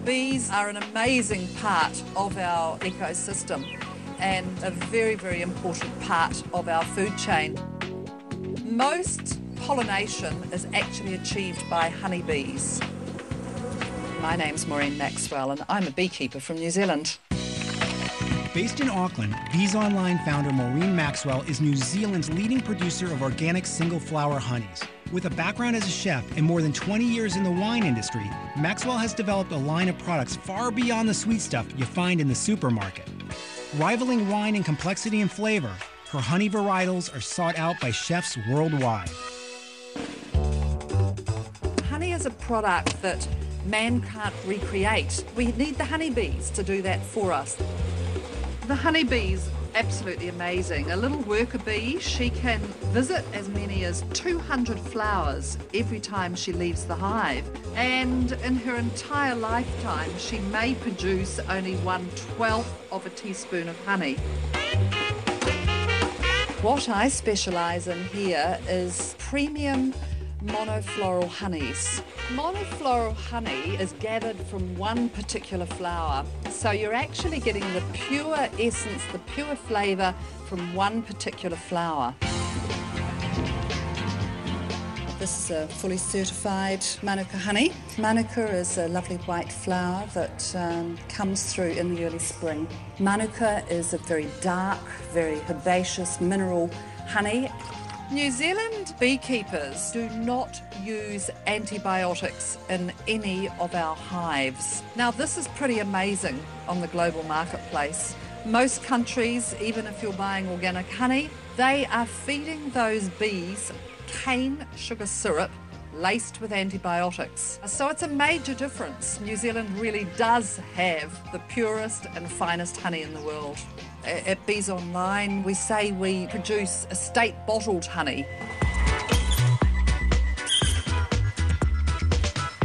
Bees are an amazing part of our ecosystem and a very, very important part of our food chain. Most pollination is actually achieved by honeybees. My name's Maureen Maxwell and I'm a beekeeper from New Zealand. Based in Auckland, Bees Online founder Maureen Maxwell is New Zealand's leading producer of organic single-flower honeys. With a background as a chef and more than 20 years in the wine industry, Maxwell has developed a line of products far beyond the sweet stuff you find in the supermarket. Rivaling wine in complexity and flavor, her honey varietals are sought out by chefs worldwide. Honey is a product that man can't recreate. We need the honeybees to do that for us. The honeybee's absolutely amazing. A little worker bee, she can visit as many as 200 flowers every time she leaves the hive. And in her entire lifetime, she may produce only 1/12 of a teaspoon of honey. What I specialise in here is premium monofloral honeys. Monofloral honey is gathered from one particular flower, so you're actually getting the pure essence, the pure flavour from one particular flower. This is a fully certified manuka honey. Manuka is a lovely white flower that comes through in the early spring. Manuka is a very dark, very herbaceous mineral honey. New Zealand beekeepers do not use antibiotics in any of our hives. Now, this is pretty amazing on the global marketplace. Most countries, even if you're buying organic honey, they are feeding those bees cane sugar syrup laced with antibiotics. So it's a major difference. New Zealand really does have the purest and finest honey in the world. At Bees Online, we say we produce estate bottled honey.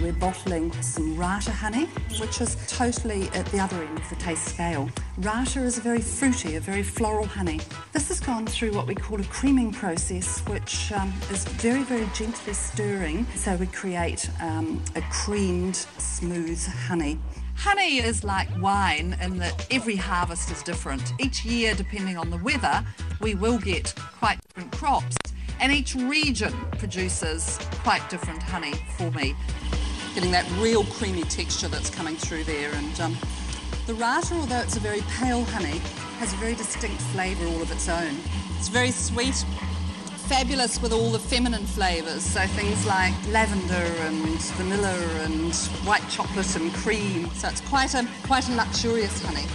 We're bottling some rata honey, which is totally at the other end of the taste scale. Rata is a very fruity, a very floral honey. This has gone through what we call a creaming process, which is very, very gently stirring, so we create a creamed, smooth honey. Honey is like wine in that every harvest is different. Each year, depending on the weather, we will get quite different crops, and each region produces quite different honey for me. Getting that real creamy texture that's coming through there. And the rata, although it's a very pale honey, has a very distinct flavour all of its own. It's very sweet, fabulous with all the feminine flavours, so things like lavender and vanilla and white chocolate and cream. So it's quite a luxurious honey.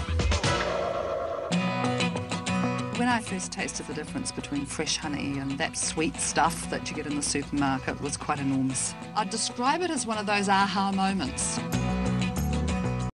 When I first tasted the difference between fresh honey and that sweet stuff that you get in the supermarket was quite enormous. I'd describe it as one of those aha moments.